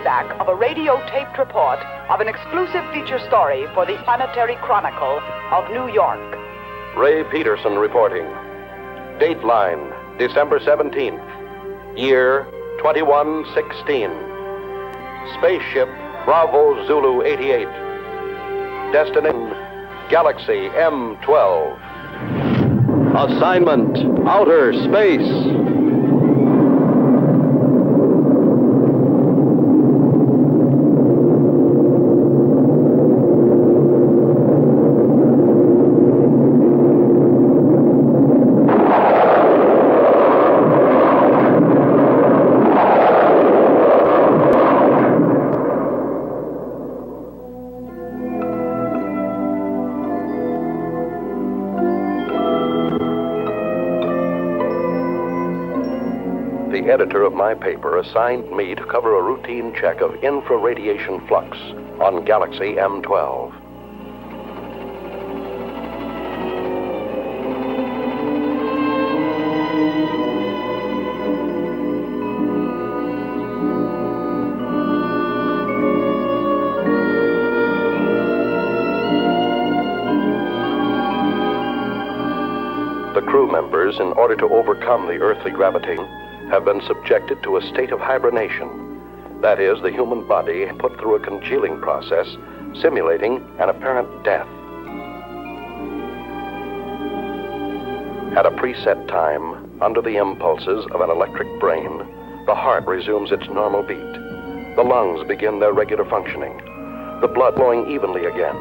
playback of a radio-taped report of an exclusive feature story for the Planetary Chronicle of New York. Ray Peterson reporting. Dateline, December 17th. Year 2116. Spaceship Bravo Zulu 88. Destination Galaxy M12. Assignment Outer Space. The editor of my paper assigned me to cover a routine check of infraradiation flux on Galaxy M12. The crew members, in order to overcome the earthly gravitation, have been subjected to a state of hibernation. That is, the human body put through a congealing process, simulating an apparent death. At a preset time, under the impulses of an electric brain, the heart resumes its normal beat. The lungs begin their regular functioning, the blood flowing evenly again.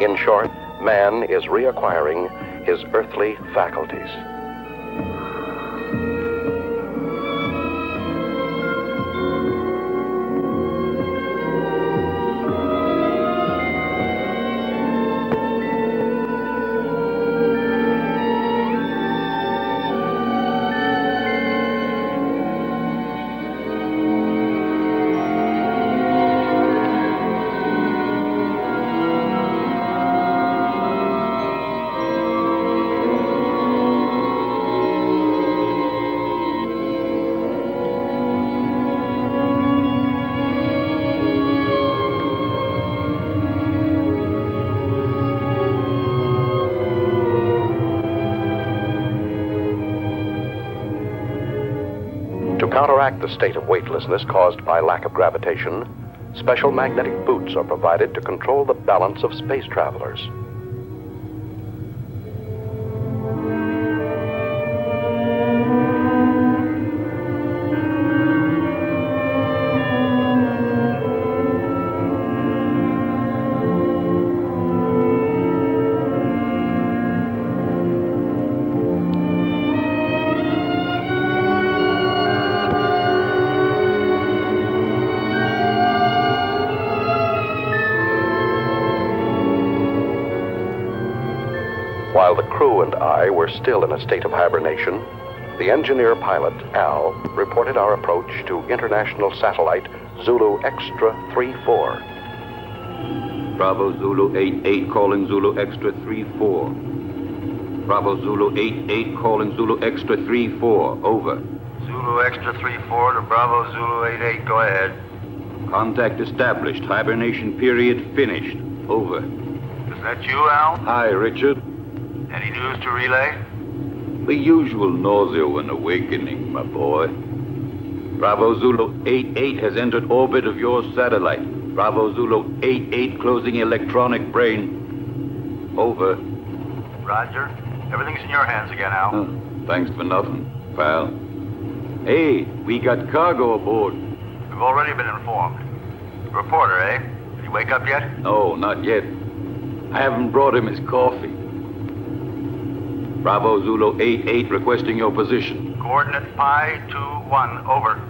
In short, man is reacquiring his earthly faculties. To counteract the state of weightlessness caused by lack of gravitation, special magnetic boots are provided to control the balance of space travelers. While the crew and I were still in a state of hibernation, the engineer pilot, Al, reported our approach to international satellite Zulu Extra 34. Bravo Zulu 88 calling Zulu Extra 34. Bravo Zulu 88 calling Zulu Extra 34. Over. Zulu Extra 34 to Bravo Zulu 88. Go ahead. Contact established. Hibernation period finished. Over. Is that you, Al? Hi, Richard. Any news to relay? The usual nausea when awakening, my boy. Bravo Zulu 88 has entered orbit of your satellite. Bravo Zulu 88 closing electronic brain. Over. Roger. Everything's in your hands again, Al. Thanks for nothing, pal. Hey, we got cargo aboard. We've already been informed. Reporter, eh? Did he wake up yet? No, not yet. I haven't brought him his coffee. Bravo Zulu 88 requesting your position. Coordinate Pi 21. Over.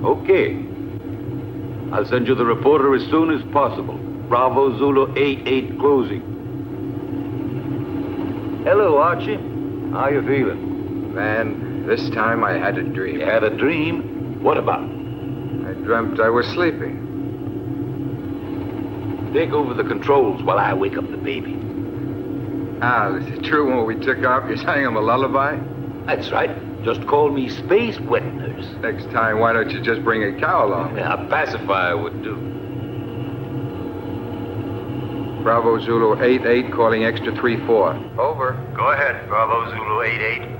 Okay. I'll send you the reporter as soon as possible. Bravo Zulu 88 closing. Hello, Archie. How you feeling? Man, this time I had a dream. You had a dream? What about? I dreamt I was sleeping. Take over the controls while I wake up the baby. Al, is it true when we took off you sang him a lullaby? That's right. Just call me Space Wet Nurse. Next time, why don't you just bring a cow along? Yeah, a pacifier would do. Bravo Zulu 88 calling extra 3-4. Over. Go ahead, Bravo Zulu 88.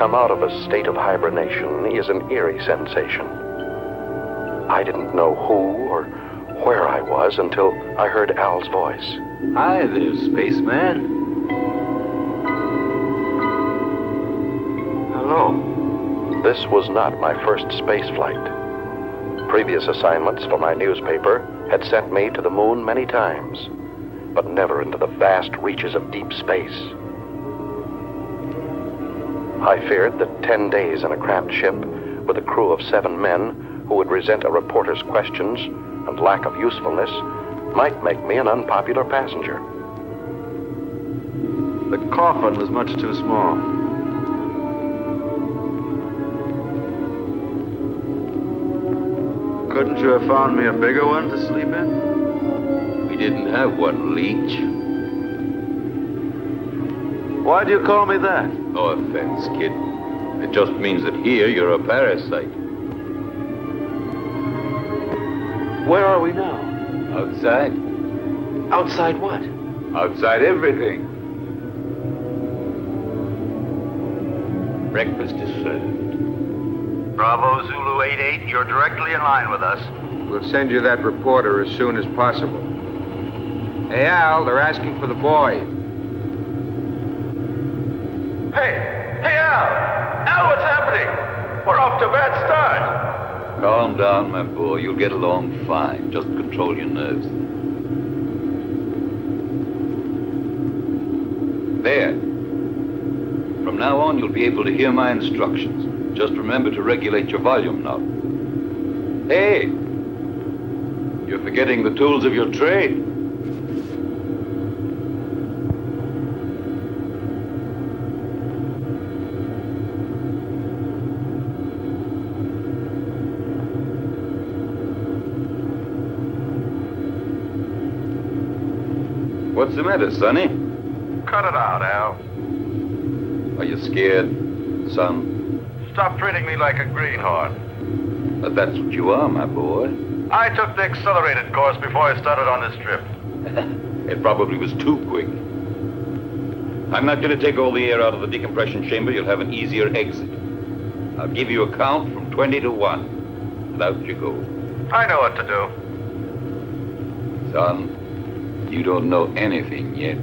Out of a state of hibernation is an eerie sensation. I didn't know who or where I was until I heard Al's voice. Hi there, spaceman. Hello. This was not my first space flight. Previous assignments for my newspaper had sent me to the moon many times, but never into the vast reaches of deep space. I feared that 10 days in a cramped ship with a crew of 7 men who would resent a reporter's questions and lack of usefulness might make me an unpopular passenger. The coffin was much too small. Couldn't you have found me a bigger one to sleep in? We didn't have one, Leech. Why do you call me that? No offense, kid. It just means that here you're a parasite. Where are we now? Outside. Outside what? Outside everything. Breakfast is served. Bravo Zulu 88, you're directly in line with us. We'll send you that reporter as soon as possible. Hey, Al, they're asking for the boy. Hey, Al! Al, what's happening? We're off to a bad start. Calm down, my boy. You'll get along fine. Just control your nerves. There. From now on, you'll be able to hear my instructions. Just remember to regulate your volume knob. Hey! You're forgetting the tools of your trade. What's the matter, Sonny? Cut it out, Al. Are you scared, son? Stop treating me like a greenhorn. But that's what you are, my boy. I took the accelerated course before I started on this trip. It probably was too quick. I'm not going to take all the air out of the decompression chamber. You'll have an easier exit. I'll give you a count from 20 to 1. And out you go. I know what to do. Son, you don't know anything yet.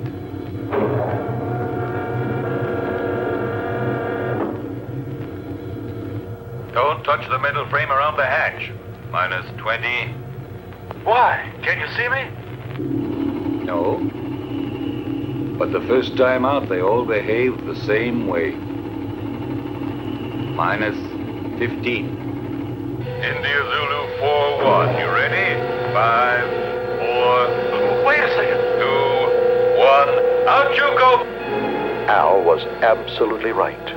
Don't touch the metal frame around the hatch. Minus 20. Why? Can't you see me? No. But the first time out, they all behaved the same way. Minus 15. India Zulu 4-1. You ready? 5, 4... Wait a second. 2, 1. Out you go! Al was absolutely right.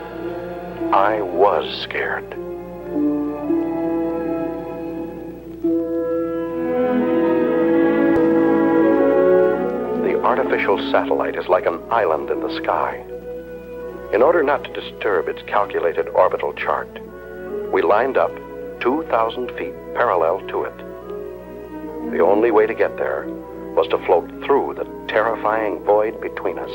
I was scared. The artificial satellite is like an island in the sky. In order not to disturb its calculated orbital chart, we lined up 2,000 feet parallel to it. The only way to get there was to float through the terrifying void between us.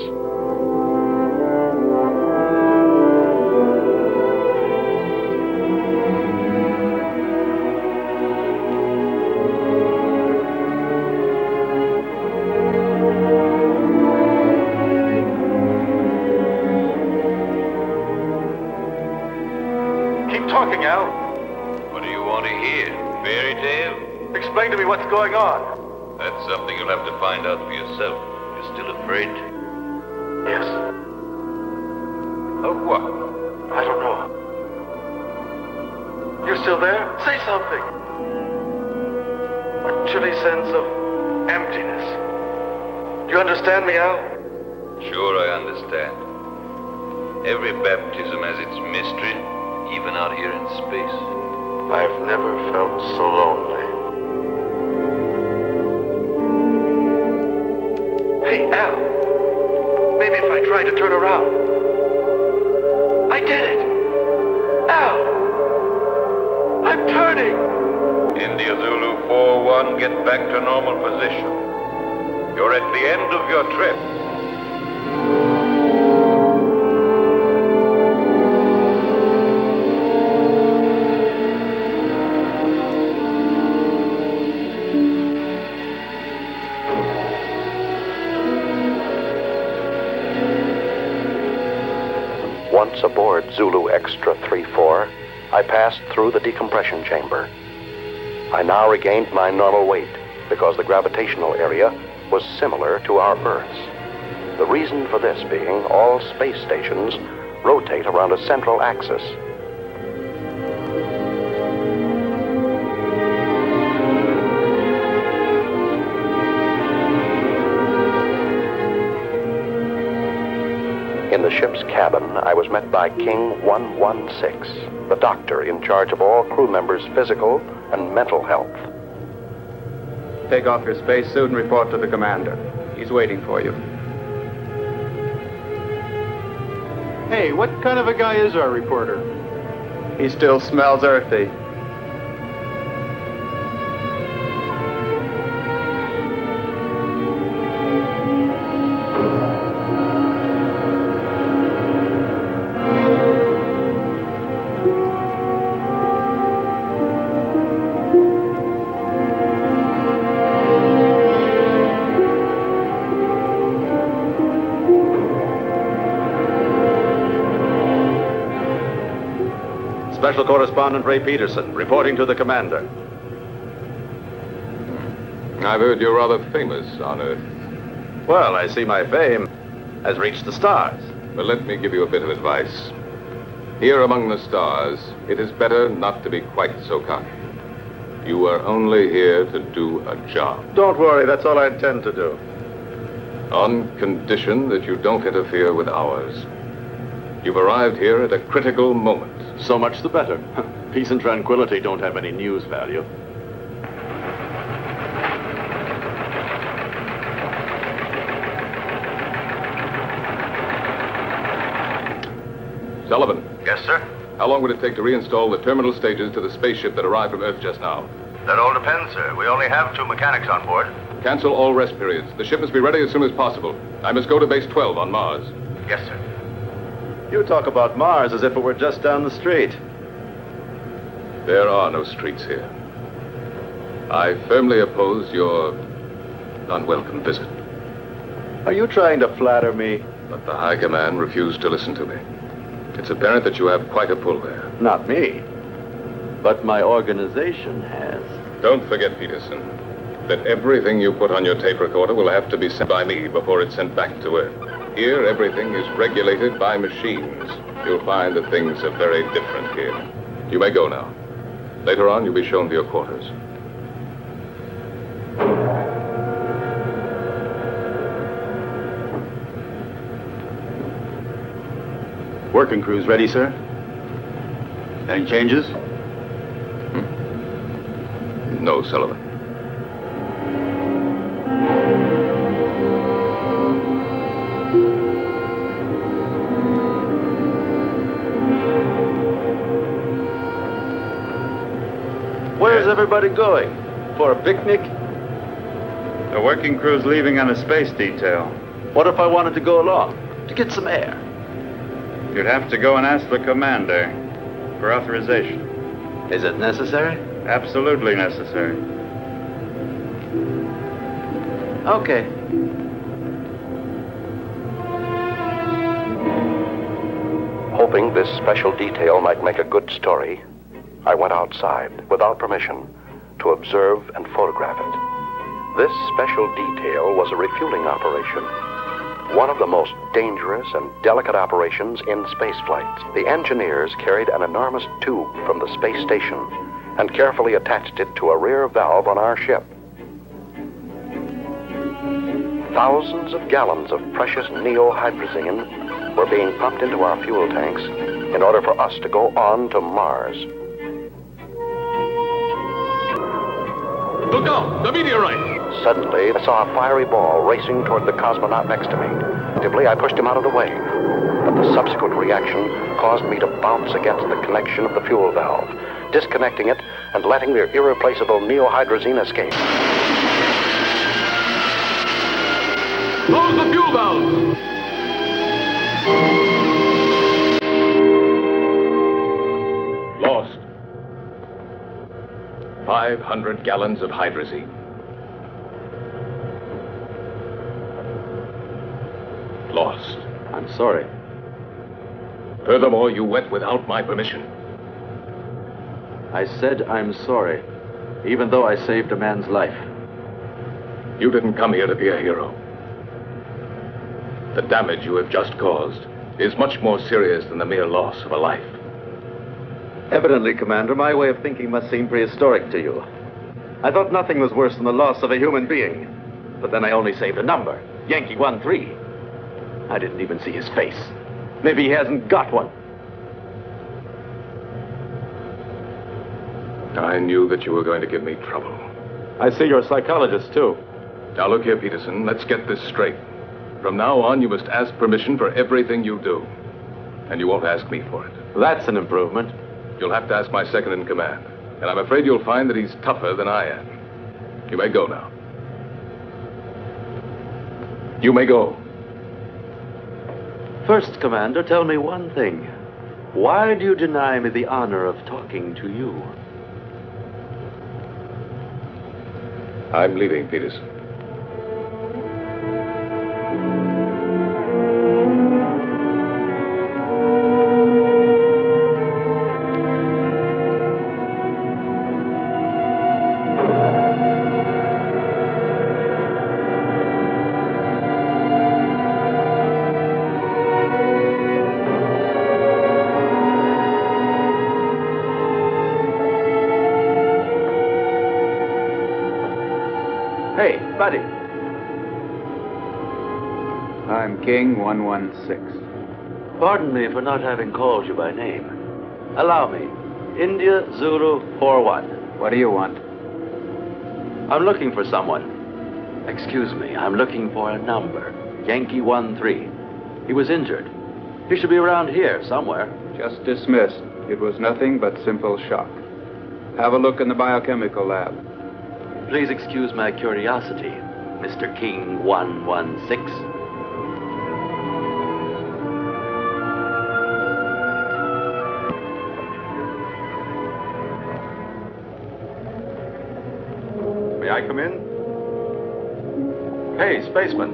something, Al? What do you want to hear? Fairy tale? Explain to me what's going on. That's something you'll have to find out for yourself. You're still afraid? Yes. Of what? I don't know. You still there? Say something. A chilly sense of emptiness. Do you understand me, Al? Sure, I understand. Every baptism has its mystery, even out here in space. I've never felt so lonely. Hey, Al. Maybe if I try to turn around. I did it! Al! I'm turning! India Zulu 4-1, get back to normal position. You're at the end of your trip. Once aboard Zulu Extra 3-4, I passed through the decompression chamber. I now regained my normal weight because the gravitational area was similar to our Earth's. The reason for this being all space stations rotate around a central axis. In the ship's cabin, I was met by King 116, the doctor in charge of all crew members' physical and mental health. Take off your spacesuit and report to the commander. He's waiting for you. Hey, what kind of a guy is our reporter? He still smells earthy. Special Correspondent Ray Peterson, reporting to the commander. I've heard you're rather famous on Earth. Well, I see my fame has reached the stars. But let me give you a bit of advice. Here among the stars, it is better not to be quite so cocky. You are only here to do a job. Don't worry, that's all I intend to do. On condition that you don't interfere with ours. You've arrived here at a critical moment. So much the better. Peace and tranquility don't have any news value. Sullivan. Yes, sir? How long would it take to reinstall the terminal stages to the spaceship that arrived from Earth just now? That all depends, sir. We only have 2 mechanics on board. Cancel all rest periods. The ship must be ready as soon as possible. I must go to base 12 on Mars. Yes, sir. You talk about Mars as if it were just down the street. There are no streets here. I firmly oppose your unwelcome visit. Are you trying to flatter me? But the High Command refused to listen to me. It's apparent that you have quite a pull there. Not me. But my organization has. Don't forget, Peterson, that everything you put on your tape recorder will have to be sent by me before it's sent back to Earth. Here, everything is regulated by machines. You'll find that things are very different here. You may go now. Later on, you'll be shown to your quarters. Working crew's ready, sir? Any changes? No, Sullivan. Where's everybody going? For a picnic? The working crew's leaving on a space detail. What if I wanted to go along? To get some air? You'd have to go and ask the commander for authorization. Is it necessary? Absolutely necessary. Okay. Hoping this special detail might make a good story, I went outside, without permission, to observe and photograph it. This special detail was a refueling operation, one of the most dangerous and delicate operations in spaceflight. The engineers carried an enormous tube from the space station and carefully attached it to a rear valve on our ship. Thousands of gallons of precious neohydrazine were being pumped into our fuel tanks in order for us to go on to Mars. Look out! The meteorite! Suddenly, I saw a fiery ball racing toward the cosmonaut next to me. Instinctively, I pushed him out of the way. But the subsequent reaction caused me to bounce against the connection of the fuel valve, disconnecting it and letting the irreplaceable neohydrazine escape. Close the fuel valve! Lost. 500 gallons of hydrazine. Lost. I'm sorry. Furthermore, you went without my permission. I said I'm sorry, even though I saved a man's life. You didn't come here to be a hero. The damage you have just caused is much more serious than the mere loss of a life. Evidently, Commander, my way of thinking must seem prehistoric to you. I thought nothing was worse than the loss of a human being. But then I only saved a number, Yankee 13. I didn't even see his face. Maybe he hasn't got one. I knew that you were going to give me trouble. I see you're a psychologist, too. Now look here, Peterson, let's get this straight. From now on, you must ask permission for everything you do. And you won't ask me for it. That's an improvement. You'll have to ask my second in command. And I'm afraid you'll find that he's tougher than I am. You may go now. You may go. First, Commander, tell me one thing. Why do you deny me the honor of talking to you? I'm leaving, Peterson. Hey, buddy. I'm King 116. Pardon me for not having called you by name. Allow me. India Zulu 41. What do you want? I'm looking for someone. Excuse me, I'm looking for a number. Yankee 13. He was injured. He should be around here somewhere. Just dismissed. It was nothing but simple shock. Have a look in the biochemical lab. Please excuse my curiosity, Mr. King 116. May I come in? Hey, spaceman.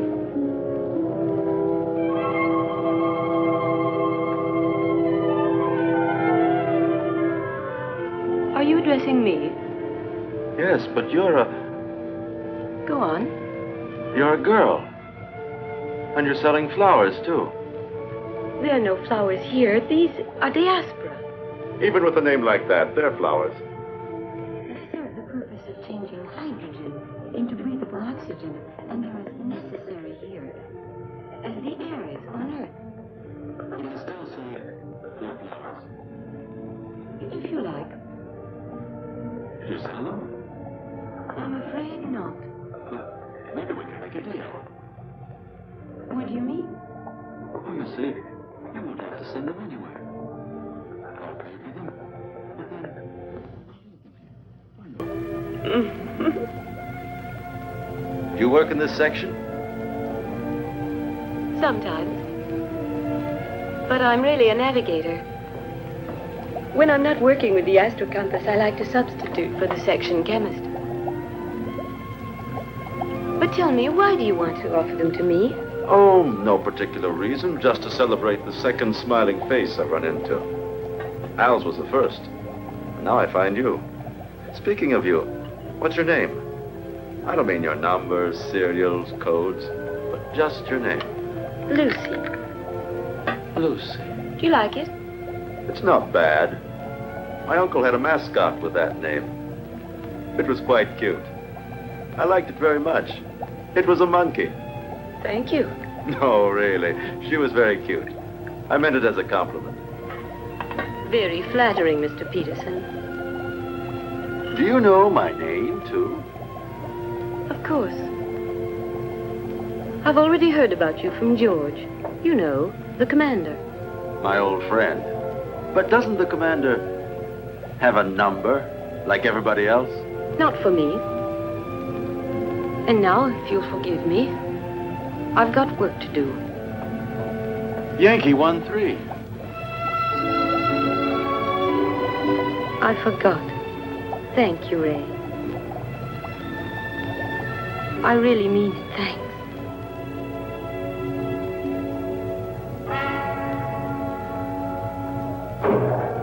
Are you addressing me? Yes, but you're a... Go on. You're a girl. And you're selling flowers, too. There are no flowers here. These are diaspora. Even with a name like that, they're flowers. They serve the purpose of changing hydrogen into breathable oxygen, and they're as necessary here as the air is on Earth. You can still say they're flowers. If you like. You sell them? I'm afraid not. Maybe we can make a deal. What do you mean? Oh, you see, you won't have to send them anywhere. I'll pay for them. And then... You work in this section? Sometimes. But I'm really a navigator. When I'm not working with the astrocompass, I like to substitute for the section chemist. But tell me, why do you want to offer them to me? Oh, no particular reason. Just to celebrate the second smiling face I run into. Al's was the first. now I find you. Speaking of you, what's your name? I don't mean your numbers, serials, codes, but just your name. Lucy. Lucy. Do you like it? It's not bad. My uncle had a mascot with that name. It was quite cute. I liked it very much. It was a monkey. Thank you. No, really. She was very cute. I meant it as a compliment. Very flattering, Mr. Peterson. Do you know my name, too? Of course. I've already heard about you from George. You know, the commander. My old friend. But doesn't the commander have a number, like everybody else? Not for me. And now, if you'll forgive me, I've got work to do. Yankee 1-3. I forgot. Thank you, Ray. I really mean it, thanks.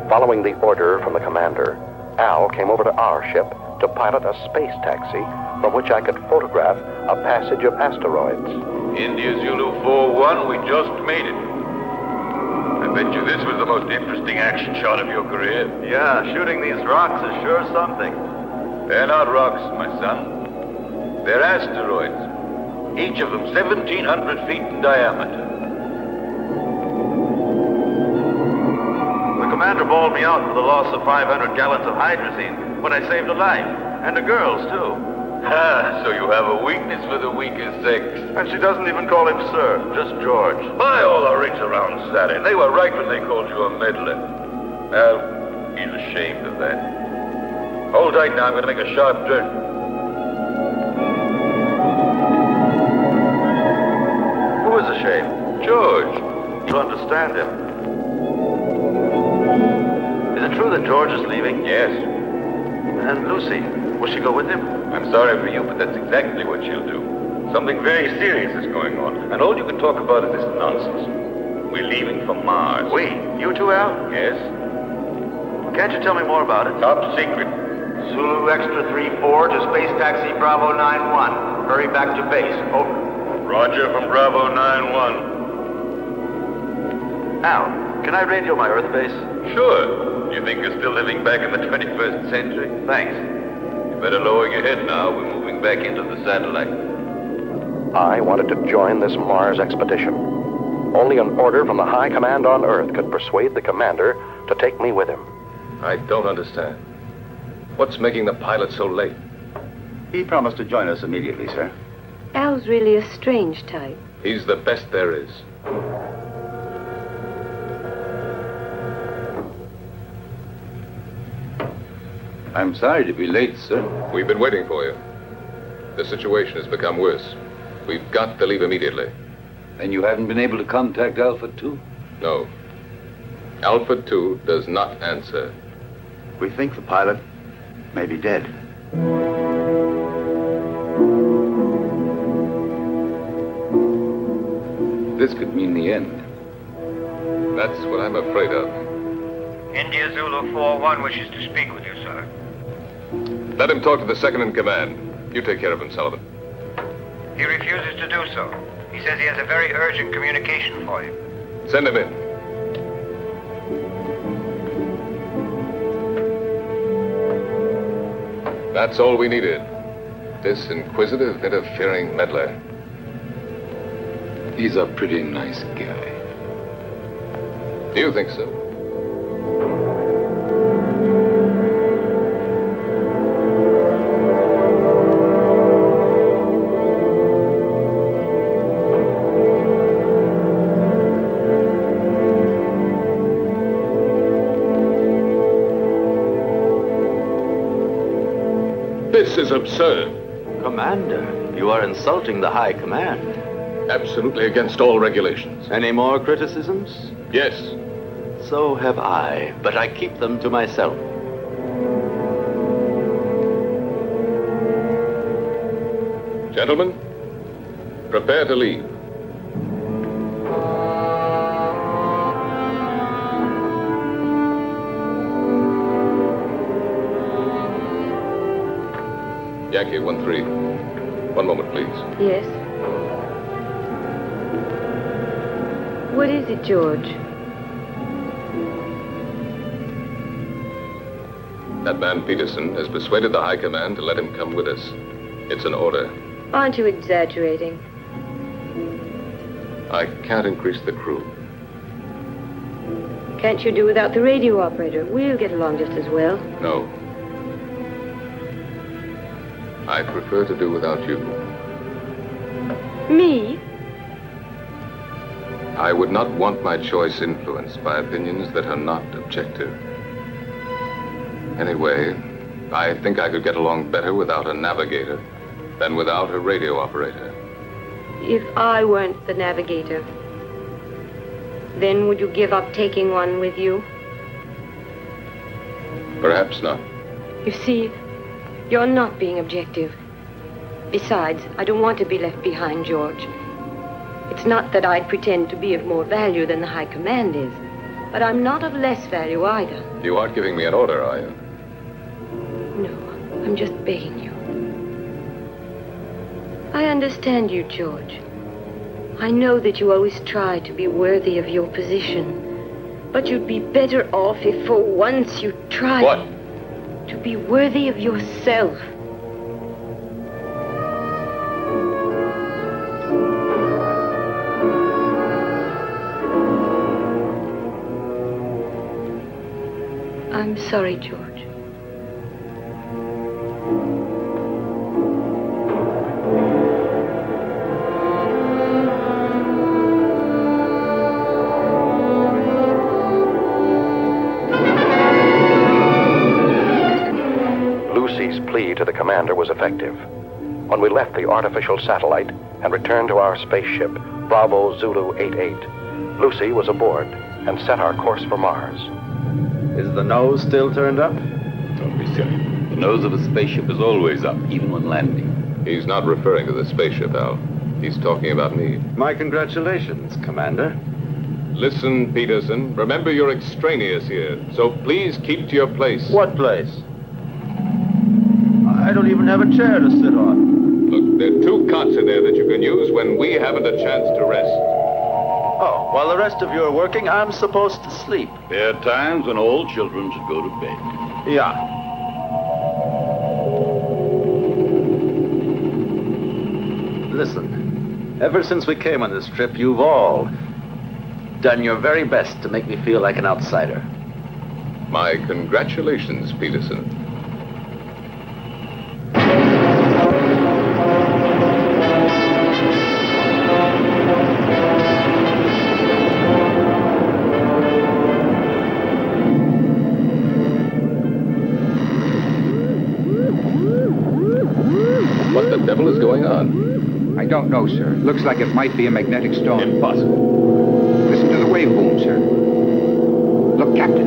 Following the order from the commander, Al came over to our ship to pilot a space taxi from which I could photograph a passage of asteroids. India Zulu 4-1, we just made it. I bet you this was the most interesting action shot of your career. Yeah, shooting these rocks is sure something. They're not rocks, my son. They're asteroids. Each of them 1,700 feet in diameter. The commander bawled me out for the loss of 500 gallons of hydrazine when I saved a life. And the girls, too. Ah, so you have a weakness for the weaker sex. And she doesn't even call him sir, just George. By all the rigs around Saturn, they were right when they called you a meddler. Well, he's ashamed of that. Hold tight now, I'm going to make a sharp turn. Who is ashamed? George. You understand him. Is it true that George is leaving? Yes. And Lucy, will she go with him? I'm sorry for you, but that's exactly what she'll do. Something very serious is going on, and all you can talk about is this nonsense. We're leaving for Mars. We? You too, Al? Yes? Can't you tell me more about it? Top secret. Zulu Extra 3-4 to Space Taxi Bravo 9-1. Hurry back to base. Over. Roger from Bravo 9-1. Al, can I radio my Earth base? Sure. You think you're still living back in the 21st century? Thanks. You better lower your head now. We're moving back into the satellite. I wanted to join this Mars expedition. Only an order from the High Command on Earth could persuade the commander to take me with him. I don't understand. What's making the pilot so late? He promised to join us immediately, sir. Al's really a strange type. He's the best there is. I'm sorry to be late, sir. We've been waiting for you. The situation has become worse. We've got to leave immediately. And you haven't been able to contact Alpha 2? No. Alpha 2 does not answer. We think the pilot may be dead. This could mean the end. That's what I'm afraid of. India Zulu 4-1 wishes to speak with you, sir. Let him talk to the second in command. You take care of him, Sullivan. He refuses to do so. He says he has a very urgent communication for you. Send him in. That's all we needed. This inquisitive, interfering meddler. He's a pretty nice guy. Do you think so? This is absurd. Commander, you are insulting the High Command. Absolutely against all regulations. Any more criticisms? Yes. So have I, but I keep them to myself. Gentlemen, prepare to leave. Yankee 1-3. One moment, please. Yes? What is it, George? That man Peterson has persuaded the High Command to let him come with us. It's an order. Aren't you exaggerating? I can't increase the crew. Can't you do without the radio operator? We'll get along just as well. No. I prefer to do without you. Me? I would not want my choice influenced by opinions that are not objective. Anyway, I think I could get along better without a navigator than without a radio operator. If I weren't the navigator, then would you give up taking one with you? Perhaps not. You see, you're not being objective. Besides, I don't want to be left behind, George. It's not that I'd pretend to be of more value than the High Command is, but I'm not of less value either. You aren't giving me an order, are you? No, I'm just begging you. I understand you, George. I know that you always try to be worthy of your position, but you'd be better off if for once you tried... What? To be worthy of yourself. I'm sorry, George. Lucy's plea to the commander was effective. When we left the artificial satellite and returned to our spaceship, Bravo Zulu 88, Lucy was aboard and set our course for Mars. Is the nose still turned up? Don't be silly. The nose of a spaceship is always up, even when landing. He's not referring to the spaceship, Al. He's talking about me. My congratulations, Commander. Listen, Peterson. Remember you're extraneous here, so please keep to your place. What place? I don't even have a chair to sit on. Look, there are 2 cots in there that you can use when we haven't a chance to rest. Oh, while the rest of you are working, I'm supposed to sleep. There are times when all children should go to bed. Yeah. Listen, ever since we came on this trip, you've all done your very best to make me feel like an outsider. My congratulations, Peterson. What the devil is going on? I don't know, sir. Looks like it might be a magnetic storm. Impossible. Listen to the wave boom, sir. Look, Captain.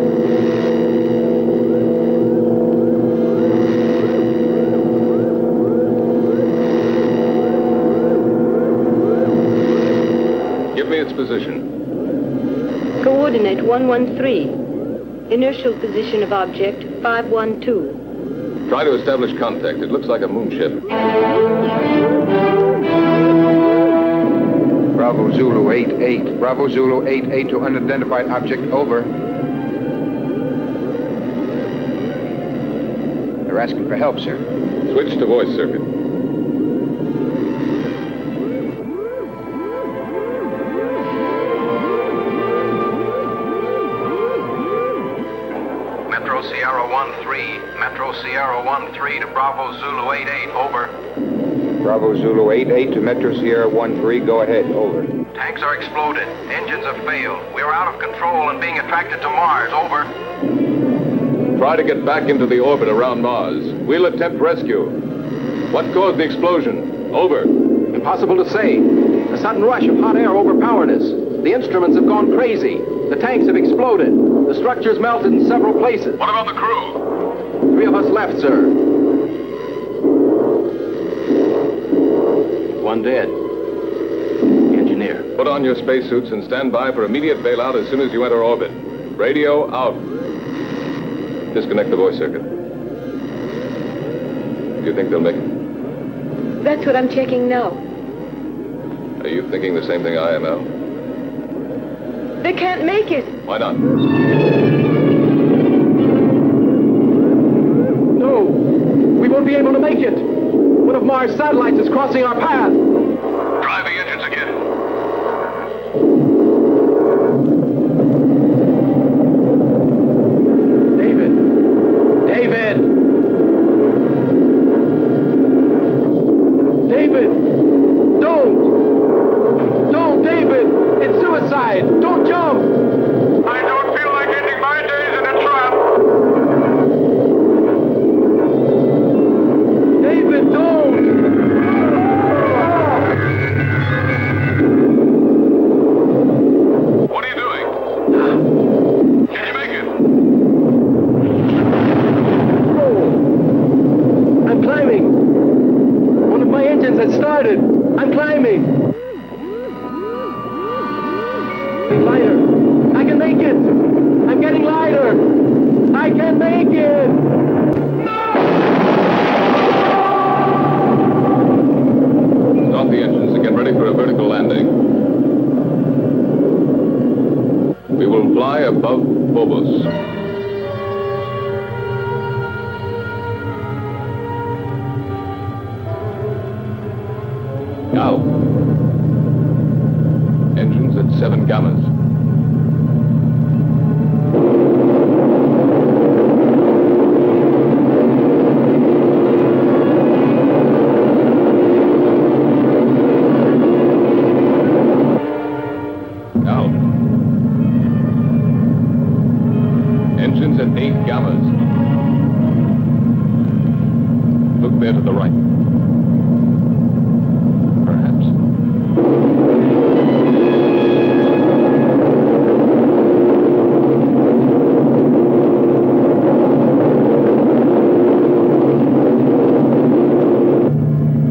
Give me its position. Coordinate 113. Inertial position of object 512. Try to establish contact. It looks like a moonship. Bravo Zulu 88. Bravo Zulu 88 to unidentified object. Over. They're asking for help, sir. Switch to voice circuit. Metro Sierra 1-3. Metro Sierra 1-3 to Bravo Zulu 88. Over. Bravo Zulu 88 to Metro Sierra 13. Go ahead. Over. Tanks are exploded. Engines have failed. We're out of control and being attracted to Mars. Over. Try to get back into the orbit around Mars. We'll attempt rescue. What caused the explosion? Over. Impossible to say. A sudden rush of hot air overpowered us. The instruments have gone crazy. The tanks have exploded. The structure's melted in several places. What about the crew? 3 of us left, sir. 1 dead. The engineer. Put on your spacesuits and stand by for immediate bailout as soon as you enter orbit. Radio out. Disconnect the voice circuit. Do you think they'll make it? That's what I'm checking now. Are you thinking the same thing I am, Al? They can't make it. Why not? No, we won't be able to make it. One of Mars' satellites is crossing our path. Drive the engines again. David! Don't, David! It's suicide! Don't jump! I don't feel like ending my days in a trap. David, don't! What are you doing? Can you make it? Oh, I'm climbing. One of my engines has started. I'm climbing. Lighter. I can make it. I'm getting lighter. I can make it. Start the engines and get ready for a vertical landing. We will fly above Phobos. Now. Engines at 7 gammas. Now. Engines at 8 gammas. Look there to the right. Perhaps.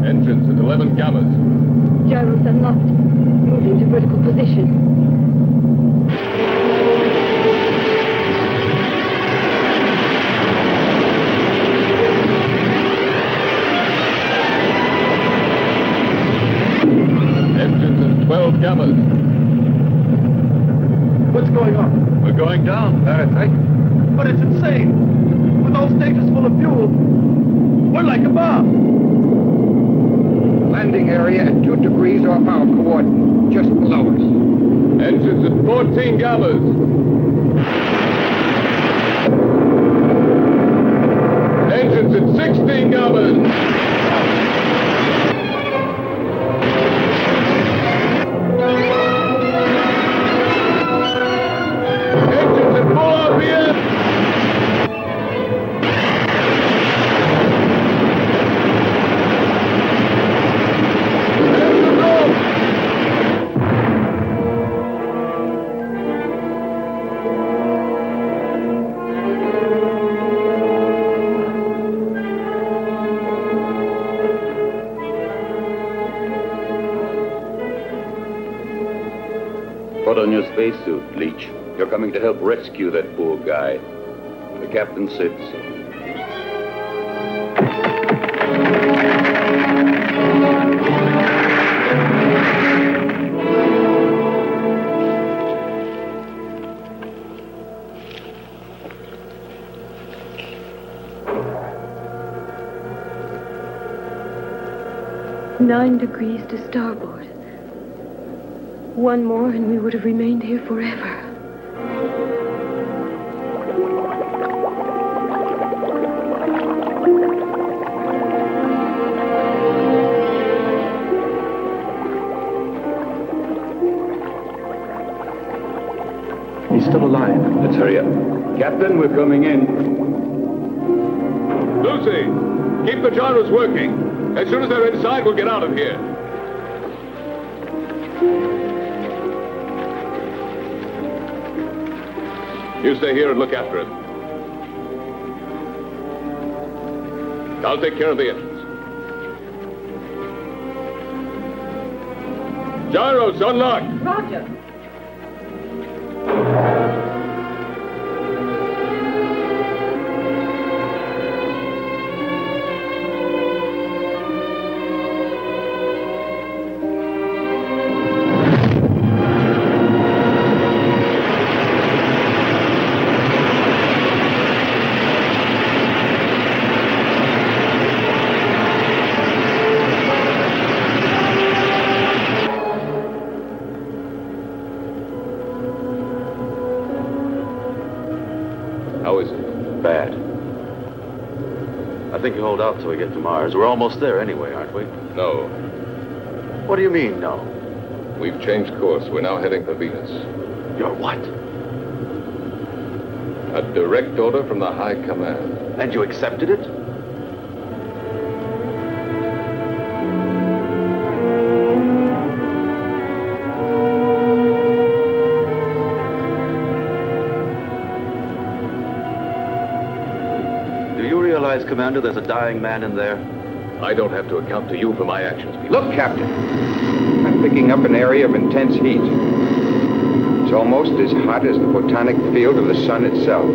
Engines at 11 gammas. Gyros unlocked. Moving to vertical position. Engines at 12 gammas. What's going on? We're going down. Fahrenheit. But it's insane. With all stages full of fuel, we're like a bomb. Landing area at 2 degrees off our coordinate, just below us. Engines at 14 gammas. Engines at 16 gammas. Engines at full RPM. Engines off. Put on your spacesuit, Leech. You're coming to help rescue that poor guy. The captain said so. Nine degrees to starboard. One more and we would have remained here forever. He's still alive. Let's hurry up. Captain, we're coming in. Lucy, keep the gyros working. As soon as they're inside, we'll get out of here. You stay here and look after him. I'll take care of the engines. Gyros unlocked. Roger. How is it? Bad. I think you hold out till we get to Mars. We're almost there anyway, aren't we? No. What do you mean, no? We've changed course. We're now heading for Venus. You're what? A direct order from the High Command. And you accepted it? Commander, there's a dying man in there. I don't have to account to you for my actions, Peter. Look, Captain. I'm picking up an area of intense heat. It's almost as hot as the photonic field of the sun itself.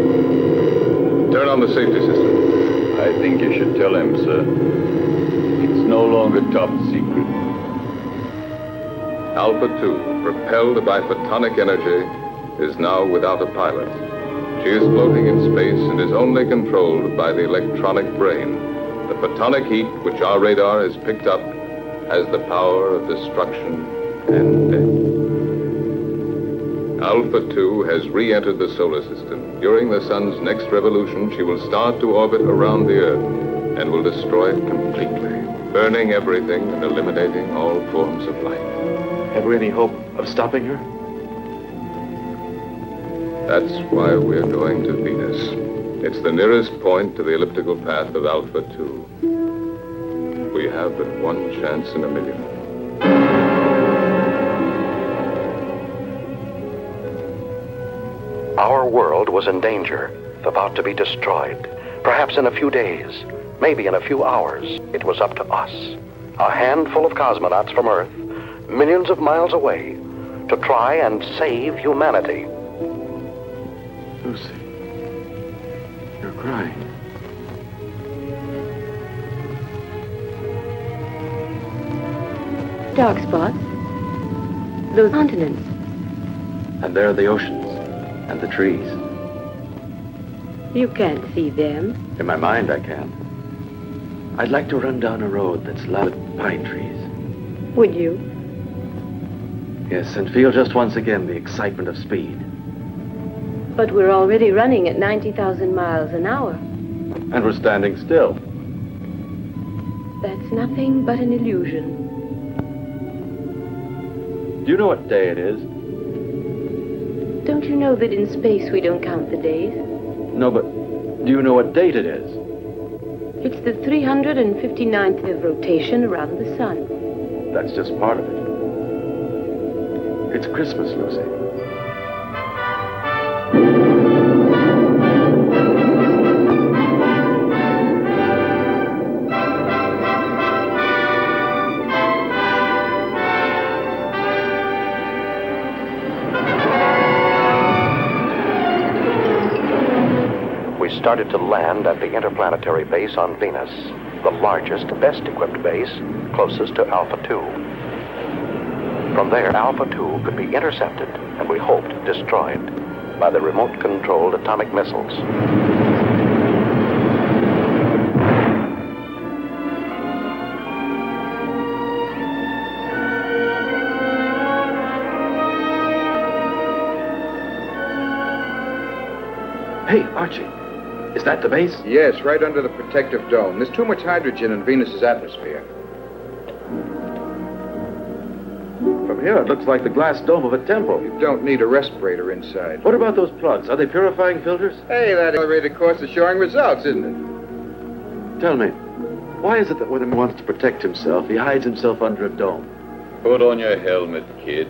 Turn on the safety system. I think you should tell him, sir. It's no longer top secret. Alpha 2, propelled by photonic energy, is now without a pilot. She is floating in space and is only controlled by the electronic brain. The photonic heat, which our radar has picked up, has the power of destruction and death. Alpha 2 has re-entered the solar system. During the sun's next revolution, she will start to orbit around the Earth and will destroy it completely, burning everything and eliminating all forms of life. Have we any hope of stopping her? That's why we're going to Venus. It's the nearest point to the elliptical path of Alpha 2. We have but one chance in a million. Our world was in danger, about to be destroyed. Perhaps in a few days, maybe in a few hours, it was up to us, a handful of cosmonauts from Earth, millions of miles away, to try and save humanity. Lucy, you're crying. Dark spots. Those continents. And there are the oceans and the trees. You can't see them. In my mind, I can. I'd like to run down a road that's lined with pine trees. Would you? Yes, and feel just once again the excitement of speed. But we're already running at 90,000 miles an hour. And we're standing still. That's nothing but an illusion. Do you know what day it is? Don't you know that in space we don't count the days? No, but do you know what date it is? It's the 359th of rotation around the sun. That's just part of it. It's Christmas, Lucy. Started to land at the Interplanetary base on Venus, the largest, best-equipped base, closest to Alpha 2. From there, Alpha 2 could be intercepted, and we hoped destroyed, by the remote-controlled atomic missiles. Hey, Archie. Is that the base? Yes, right under the protective dome. There's too much hydrogen in Venus's atmosphere. From here, it looks like the glass dome of a temple. You don't need a respirator inside. What about those plugs? Are they purifying filters? Hey, that accelerated course is showing results, isn't it? Tell me, why is it that when a man wants to protect himself, he hides himself under a dome? Put on your helmet, kid.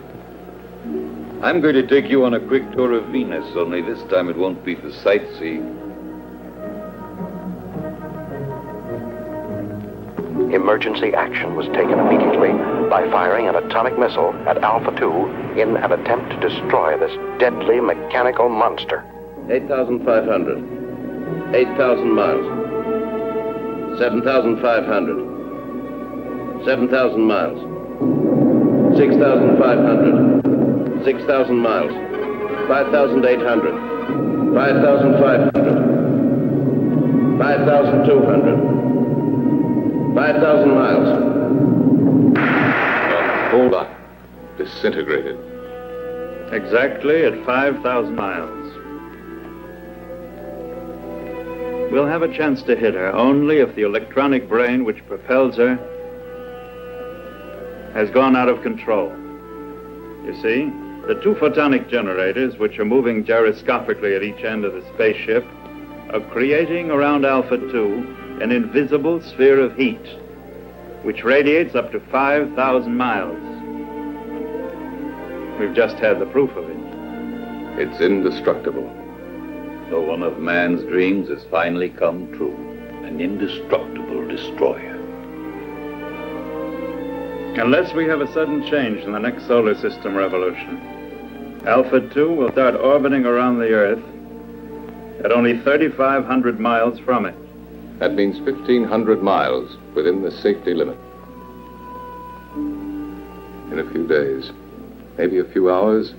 I'm going to take you on a quick tour of Venus, only this time it won't be for sightseeing. Emergency action was taken immediately by firing an atomic missile at Alpha 2 in an attempt to destroy this deadly mechanical monster. 8,500. 8,000 miles. 7,500. 7,000 miles. 6,500. 6,000 miles. 5,800. 5,500. 5,200. 5,000 miles. Hold on. Disintegrated. Exactly at 5,000 miles. We'll have a chance to hit her only if the electronic brain which propels her has gone out of control. You see, the two photonic generators, which are moving gyroscopically at each end of the spaceship, are creating around Alpha 2 an invisible sphere of heat, which radiates up to 5,000 miles. We've just had the proof of it. It's indestructible. So one of man's dreams has finally come true. An indestructible destroyer. Unless we have a sudden change in the next solar system revolution, Alpha 2 will start orbiting around the Earth at only 3,500 miles from it. That means 1,500 miles within the safety limit. In a few days, maybe a few hours,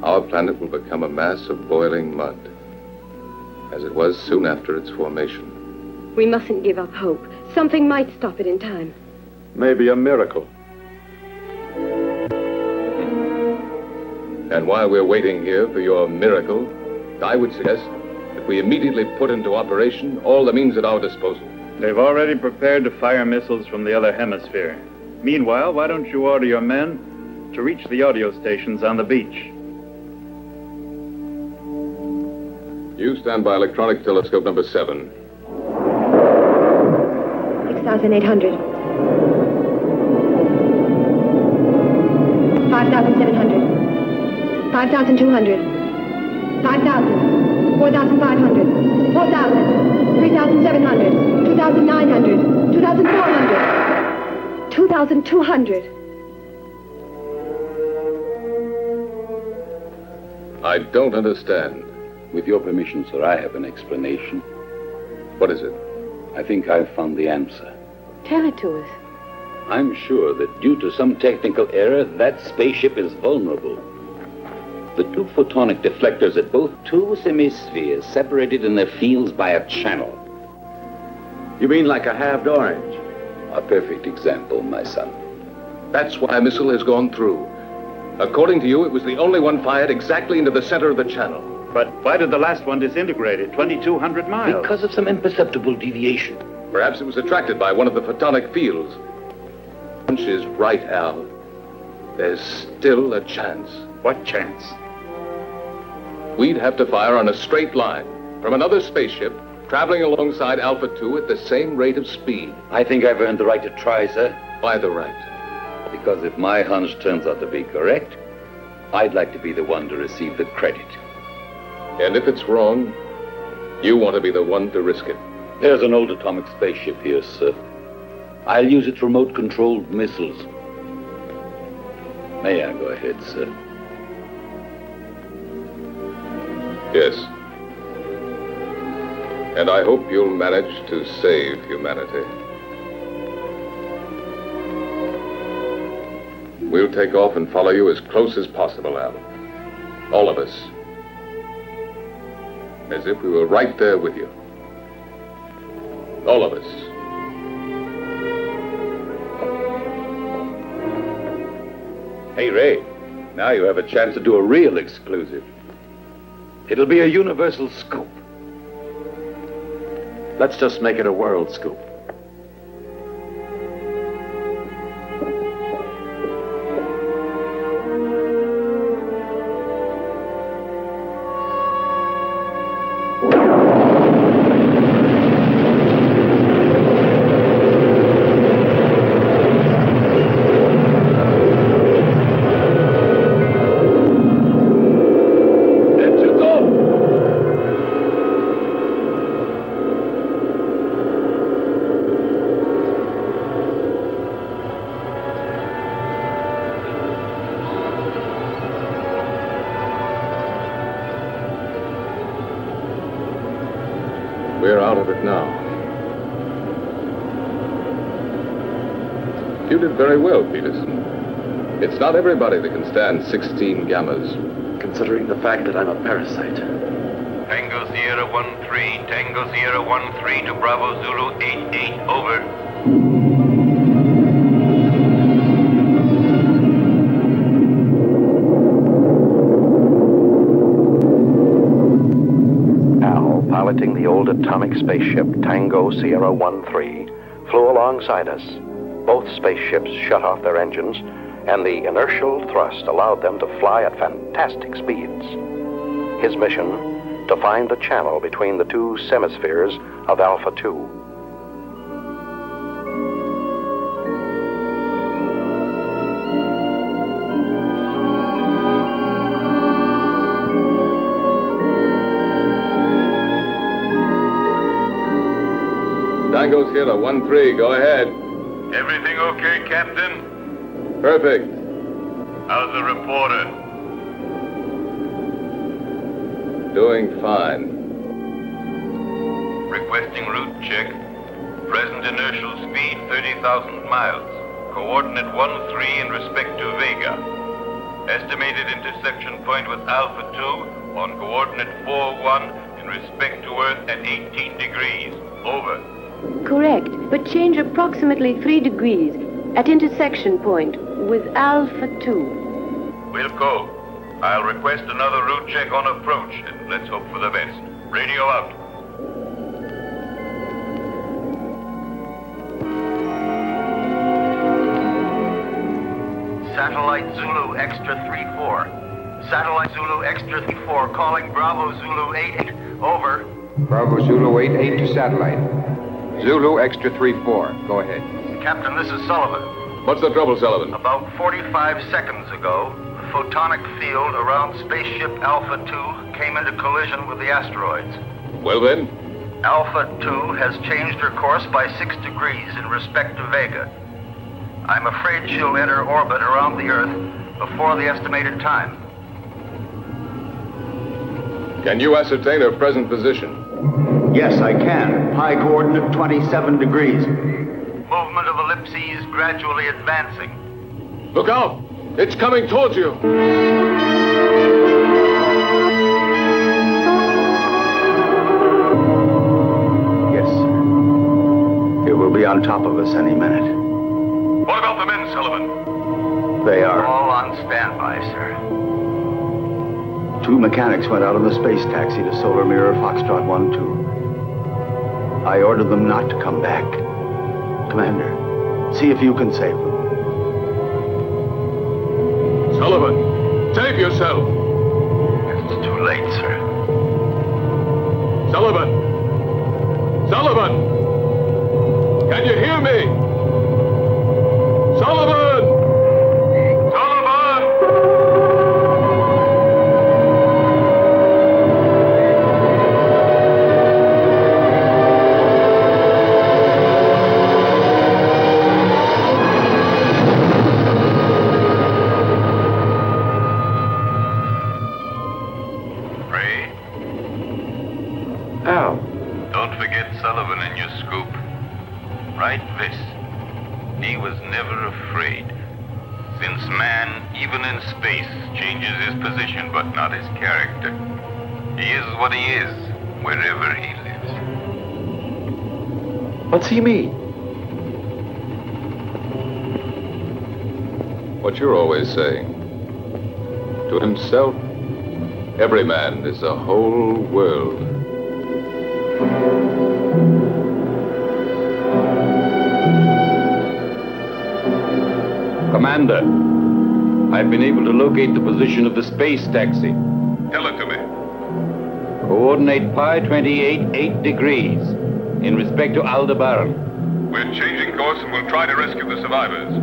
our planet will become a mass of boiling mud, as it was soon after its formation. We mustn't give up hope. Something might stop it in time. Maybe a miracle. And while we're waiting here for your miracle, I would suggest that we immediately put into operation all the means at our disposal. They've already prepared to fire missiles from the other hemisphere. Meanwhile, why don't you order your men to reach the audio stations on the beach? You stand by electronic telescope number 7. 6,800. 5,700. 5,200. 5,000. 4,500. 4,000. 3,700. 2,900. 2,400. 2,200. I don't understand. With your permission, sir, I have an explanation. What is it? I think I've found the answer. Tell it to us. I'm sure that due to some technical error, that spaceship is vulnerable. The two photonic deflectors at both two semispheres separated in their fields by a channel. You mean like a halved orange? A perfect example, my son. That's why a missile has gone through. According to you, it was the only one fired exactly into the center of the channel. But why did the last one disintegrate at 2,200 miles? Because of some imperceptible deviation. Perhaps it was attracted by one of the photonic fields. Punch is right, Al. There's still a chance. What chance? We'd have to fire on a straight line from another spaceship traveling alongside Alpha 2 at the same rate of speed. I think I've earned the right to try, sir. Why the right? Because if my hunch turns out to be correct, I'd like to be the one to receive the credit. And if it's wrong, you want to be the one to risk it. There's an old atomic spaceship here, sir. I'll use its remote-controlled missiles. May I go ahead, sir? Yes. And I hope you'll manage to save humanity. We'll take off and follow you as close as possible, Al. All of us. As if we were right there with you. All of us. Hey, Ray, now you have a chance to do a real exclusive. It'll be a universal scoop. Let's just make it a world scoop. We're out of it now. You did very well, Peterson. It's not everybody that can stand 16 gammas. Considering the fact that I'm a parasite. Tango Sierra 1-3, Tango Sierra 1-3 to Bravo Zulu 8-8, over. Al, piloting the old atomic spaceship Tango Sierra 1-3, flew alongside us. Both spaceships shut off their engines, and the inertial thrust allowed them to fly at fantastic speeds. His mission, to find the channel between the two semispheres of Alpha 2. Tango Sierra 1-3, go ahead. Everything okay, Captain? Perfect. How's the reporter? Doing fine. Requesting route check. Present inertial speed 30,000 miles. Coordinate 1-3 in respect to Vega. Estimated intersection point with Alpha 2 on coordinate 4-1 in respect to Earth at 18 degrees. Over. Correct, but change approximately 3 degrees at intersection point with Alpha 2. We'll go. I'll request another route check on approach, and let's hope for the best. Radio out. Satellite Zulu Extra 3-4. Satellite Zulu Extra 3-4 calling Bravo Zulu 88. Over. Bravo Zulu 88 to satellite. Zulu Extra 3-4. Go ahead. Captain, this is Sullivan. What's the trouble, Sullivan? About 45 seconds ago, the photonic field around spaceship Alpha 2 came into collision with the asteroids. Well then? Alpha 2 has changed her course by 6 degrees in respect to Vega. I'm afraid she'll enter orbit around the Earth before the estimated time. Can you ascertain her present position? Yes, I can. High coordinate 27 degrees. Movement of ellipses gradually advancing. Look out! It's coming towards you! Yes, sir. It will be on top of us any minute. What about the men, Sullivan? They are all on standby, sir. 2 mechanics went out on the space taxi to Solar Mirror Foxtrot 1-2. I ordered them not to come back. Commander, see if you can save them. Sullivan, save yourself! It's too late, sir. Sullivan! Sullivan! Can you hear me? Sullivan! Sullivan! Don't forget Sullivan in your scoop. Write this. He was never afraid. Since man, even in space, changes his position but not his character. He is what he is, wherever he lives. What's he mean? What you're always saying. To himself, every man is a whole world. Commander, I've been able to locate the position of the space taxi. Tell it to me. Coordinate pi 28, 8 degrees in respect to Aldebaran. We're changing course and we'll try to rescue the survivors.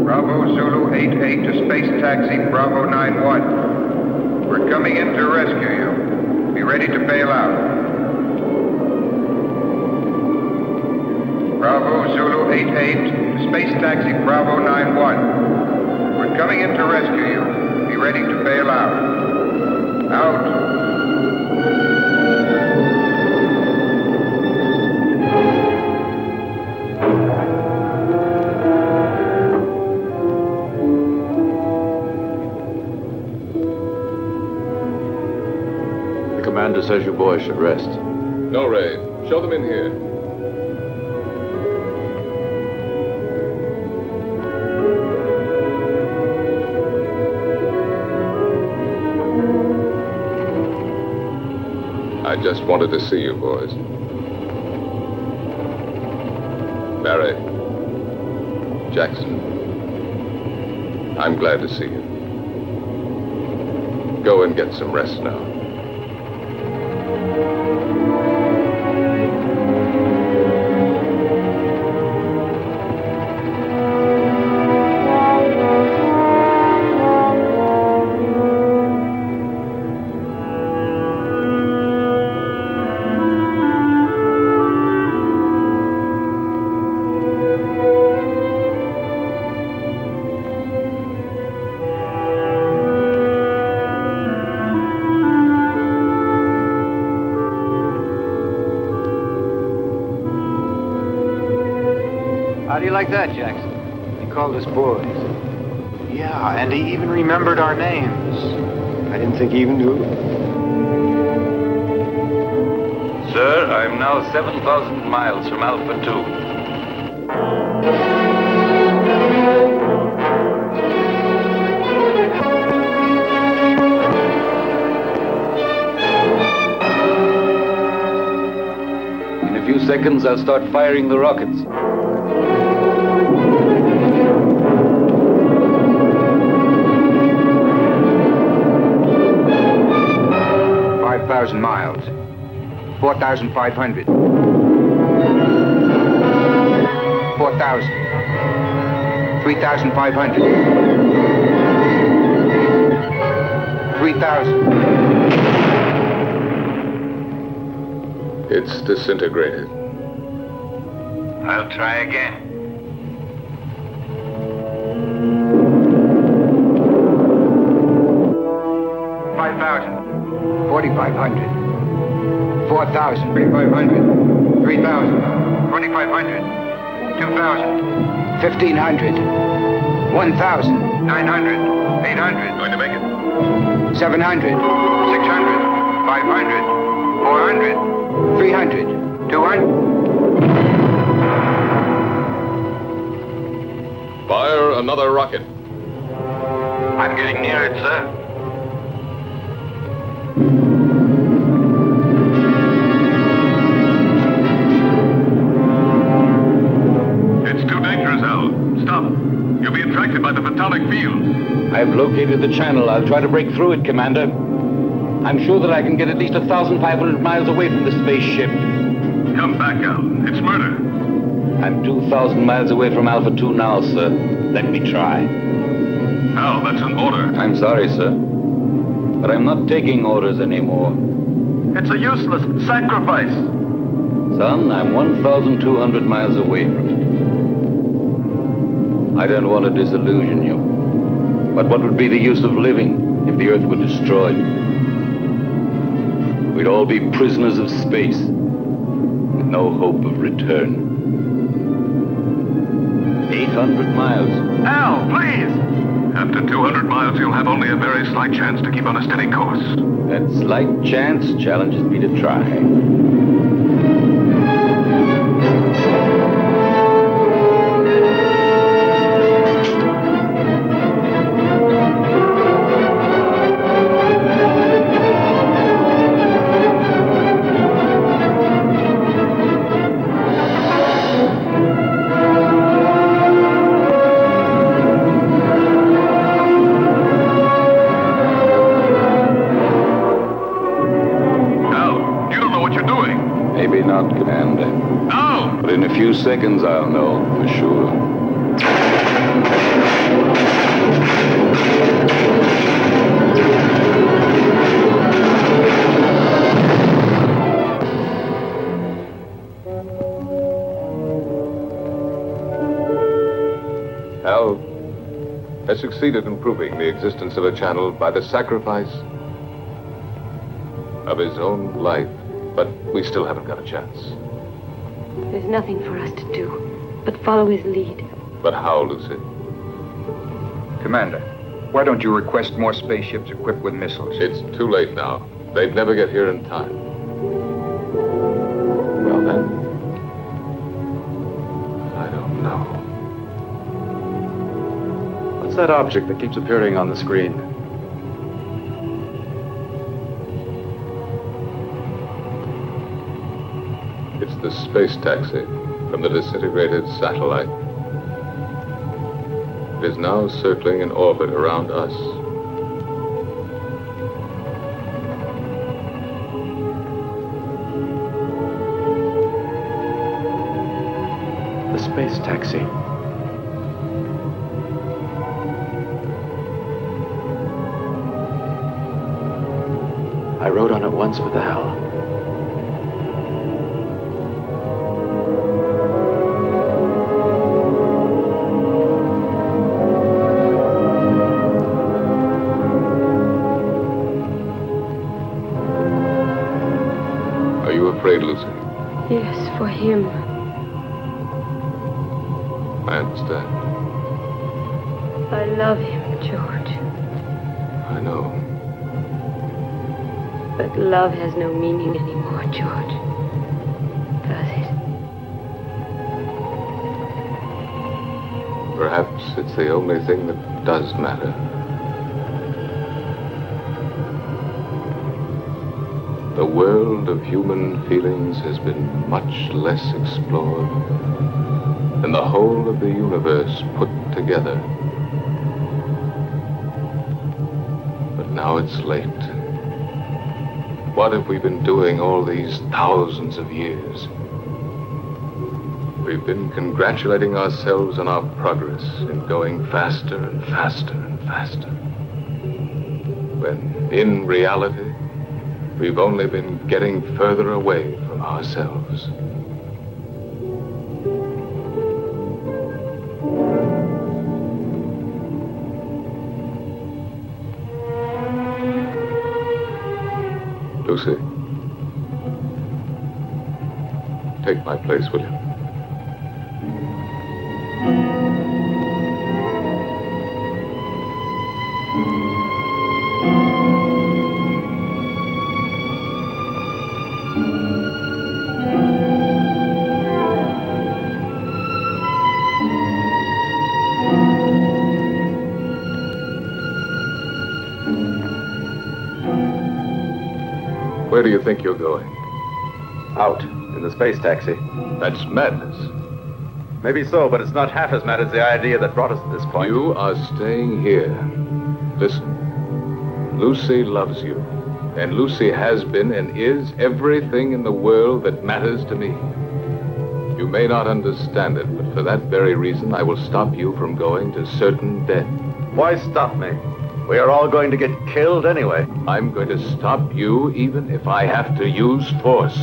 Bravo Zulu 88 to space taxi Bravo 91. We're coming in to rescue you. Be ready to bail out. Bravo Zulu 88, space taxi Bravo 91. We're coming in to rescue you. Be ready to bail out. Out. The commander says you boys should rest. No, Ray. Show them in here. just wanted to see you, boys. Barry, Jackson, I'm glad to see you. Go and get some rest now. How do you like that, Jackson? He called us boys. Yeah, and he even remembered our names. I didn't think he even knew. Sir, I'm now 7,000 miles from Alpha 2. In a few seconds, I'll start firing the rockets. 5,000 miles. 4,500. 4,000. 3,500. 3,000. It's disintegrated. I'll try again. 5,000. 4,500. 4,000. 3,500. 3,000. 2,500. 2,000. 1,500. 1,000. 900. 800. Going to make it. 700. 600. 500. 400. 300. 200. Fire another rocket. I'm getting near it, sir. It's too dangerous, Al. Stop. You'll be attracted by the photonic field. I've located the channel. I'll try to break through it, Commander. I'm sure that I can get at least 1,500 miles away from the spaceship. Come back, Al. It's murder. I'm 2,000 miles away from Alpha 2 now, sir. Let me try. Al, that's an order. I'm sorry, sir. But I'm not taking orders anymore. It's a useless sacrifice. Son, I'm 1,200 miles away from it. I don't want to disillusion you. But what would be the use of living if the Earth were destroyed? We'd all be prisoners of space, with no hope of return. 800 miles. Al, please! After 200 miles, you'll have only a very slight chance to keep on a steady course. That slight chance challenges me to try. Maybe not, Commander. No! But in a few seconds, I'll know for sure. Al has succeeded in proving the existence of a channel by the sacrifice of his own life. But we still haven't got a chance. There's nothing for us to do but follow his lead. But how, Lucy? Commander, why don't you request more spaceships equipped with missiles? It's too late now. They'd never get here in time. Well, then, I don't know. What's that object that keeps appearing on the screen? the space taxi from the disintegrated satellite. It is now circling in orbit around us. The space taxi. I rode on it once with Al. Are you afraid, Lucy? Yes, for him. I understand. I love him, George. I know. But love has no meaning anymore, George. Does it? Perhaps it's the only thing that does matter. The world of human feelings has been much less explored than the whole of the universe put together. But now it's late. What have we been doing all these thousands of years? We've been congratulating ourselves on our progress in going faster and faster and faster. When, in reality, we've only been getting further away from ourselves. Lucy, take my place, will you? Where do you think you're going? Out, in the space taxi. That's madness. Maybe so, but it's not half as mad as the idea that brought us to this point. You are staying here. Listen, Lucy loves you. And Lucy has been and is everything in the world that matters to me. You may not understand it, but for that very reason, I will stop you from going to certain death. Why stop me? We are all going to get killed anyway. I'm going to stop you even if I have to use force.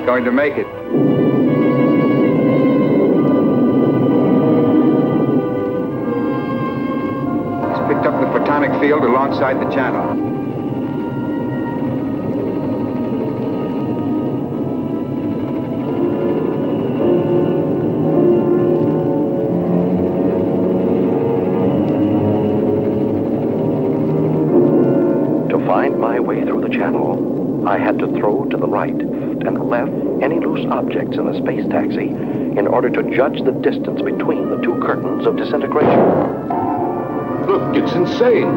Going to make it. He's picked up the photonic field alongside the channel. To find my way through the channel, I had to throw to the right and left any loose objects in the space taxi in order to judge the distance between the two curtains of disintegration. Look, it's insane.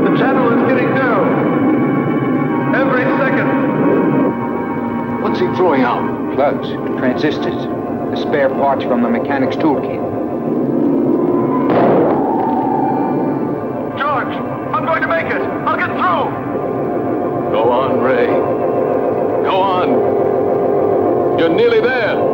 The channel is getting down. Every second. What's he throwing out? Plugs, transistors, the spare parts from the mechanic's toolkit. I'm going to make it. I'll get through. Go on, Ray. Go on. You're nearly there.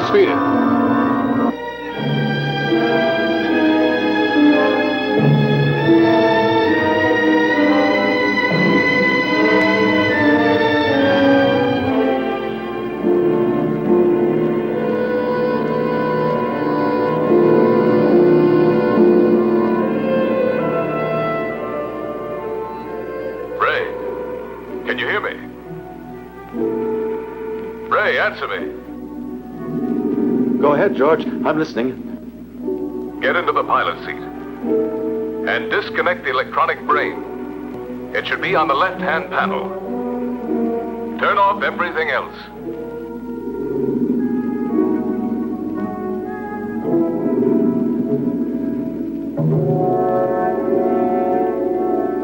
the sphere. Can you hear me? Ray, answer me. Go ahead, George. I'm listening. Get into the pilot seat and disconnect the electronic brain. It should be on the left-hand panel. Turn off everything else.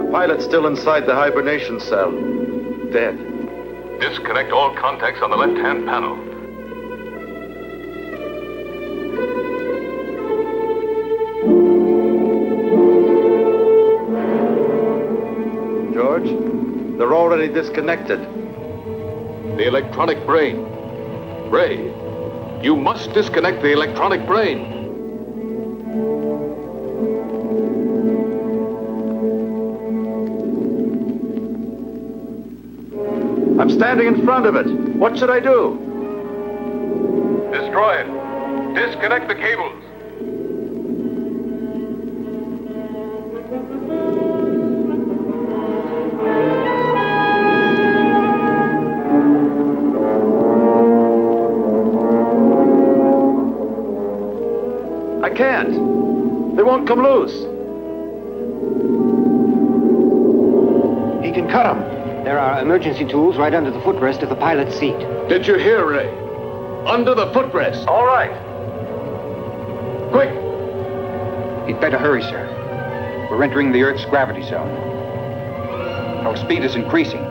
The pilot's still inside the hibernation cell. Dead. Disconnect all contacts on the left-hand panel. George, they're already disconnected. The electronic brain. Ray, you must disconnect the electronic brain. I'm standing in front of it. What should I do? Destroy it. Disconnect the cables. I can't. They won't come loose. He can cut them. There are emergency tools right under the footrest of the pilot's seat. Did you hear, Ray? Under the footrest. All right. Quick! You'd better hurry, sir. We're entering the Earth's gravity zone. Our speed is increasing.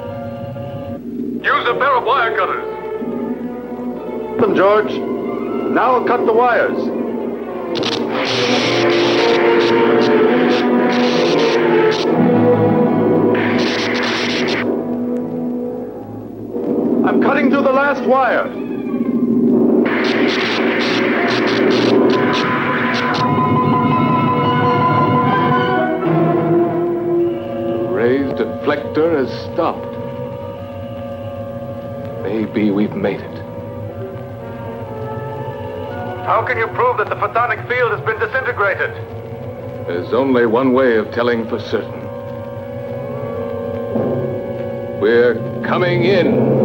Use a pair of wire cutters. Them, George. Now I'll cut the wires. I'm cutting through the last wire. Ray's deflector has stopped. Maybe we've made it. How can you prove that the photonic field has been disintegrated? There's only one way of telling for certain. We're coming in.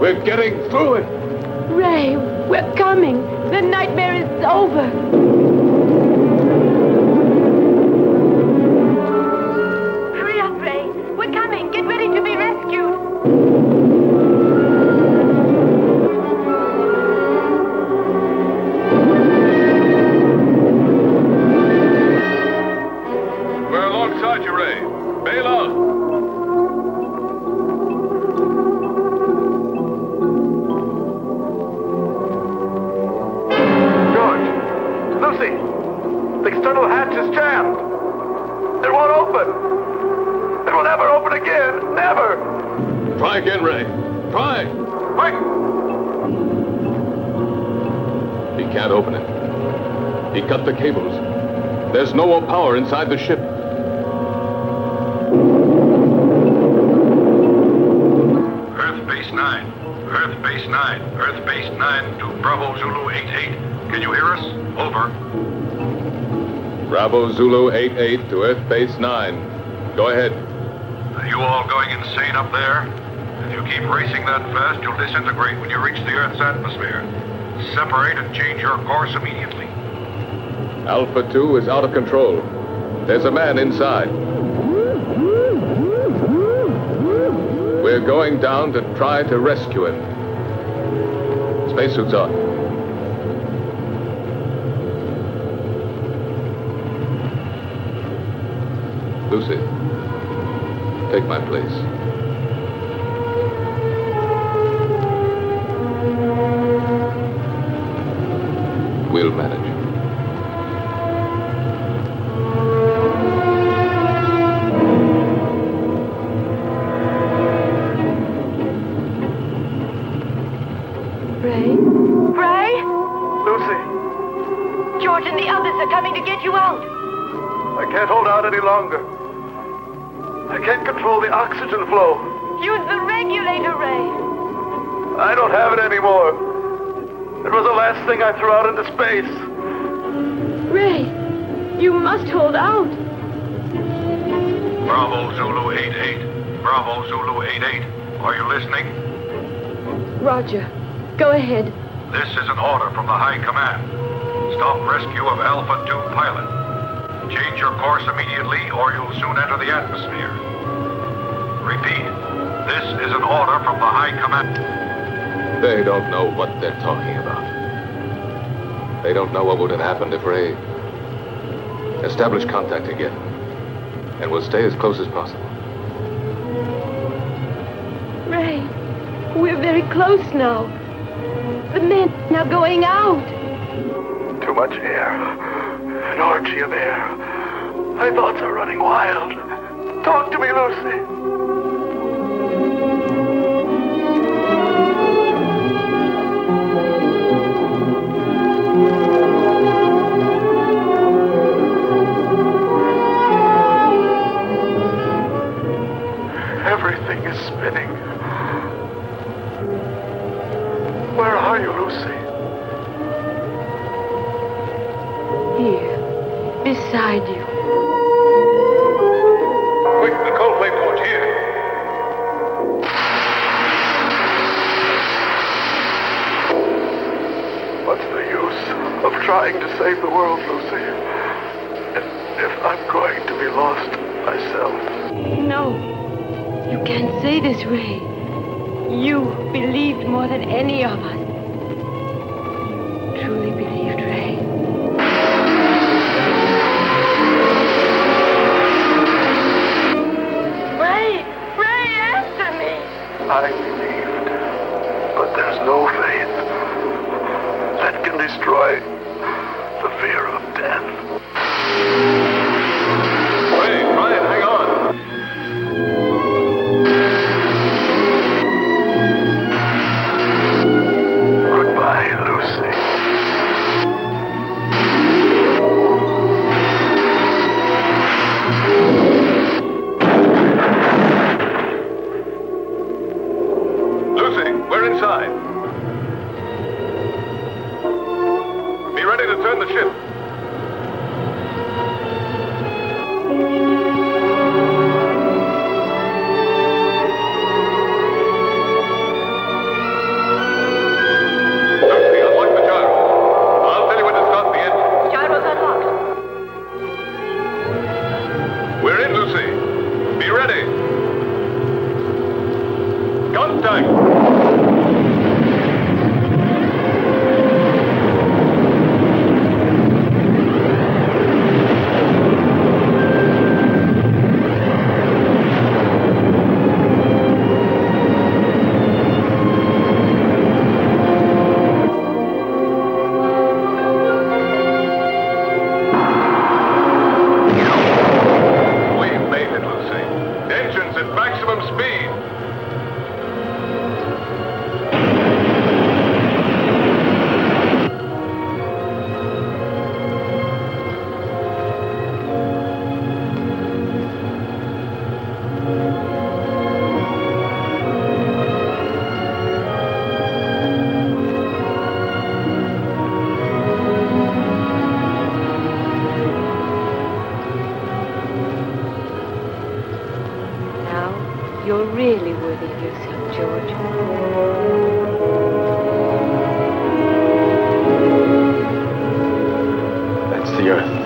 We're getting through it. Ray, we're coming. The nightmare is over. Hurry up, Ray. We're coming. Get ready to be rescued. We're alongside you, Ray. Bail out. The external hatch is jammed. It won't open. It will never open again. Never. Try again, Ray. Try. Quick. He can't open it. He cut the cables. There's no more power inside the ship. Earth Base 9. Earth Base 9. Earth Base 9 to Bravo Zulu 88. Can you hear us? Over. Bravo Zulu 88 to Earth Base 9. Go ahead. Are you all going insane up there? If you keep racing that fast, you'll disintegrate when you reach the Earth's atmosphere. Separate and change your course immediately. Alpha 2 is out of control. There's a man inside. We're going down to try to rescue him. Spacesuits on. Lucy. Take my place. We'll manage. Ray? Ray? Lucy, George and the others are coming to get you out. I can't hold out any longer. I can't control the oxygen flow. Use the regulator, Ray. I don't have it anymore. It was the last thing I threw out into space. Ray, you must hold out. Bravo Zulu 88. Bravo Zulu 88. Are you listening? Roger. Go ahead. This is an order from the High Command. Stop rescue of Alpha 2 pilot. Change your course immediately or you'll soon enter the atmosphere. Repeat, this is an order from the High Command. They don't know what they're talking about. They don't know what would have happened if Ray... Establish contact again. And we'll stay as close as possible. Ray, we're very close now. The men are going out. Too much air. An orgy of air. My thoughts are running wild. Talk to me, Lucy. Everything is spinning. Where are you, Lucy? Here, beside you. Quick, the cold flame port here. What's the use of trying to save the world, Lucy? If I'm going to be lost myself. No, you can't say this, Ray. You believed more than any of us. You truly believed, Ray. Ray, answer me. I believed, but there's no faith that can destroy the fear of death. Ray, Brian, hang on. Goodbye, Lucy. Lucy, we're inside. Be ready to turn the ship. Lucy, unlock the gyro. I'll tell you when to start the engine. Gyro's unlocked. We're in, Lucy. Be ready. Contact. We've made it, Lucy. Engines at maximum speed. Now, you're really worthy of your seat, George. That's the Earth.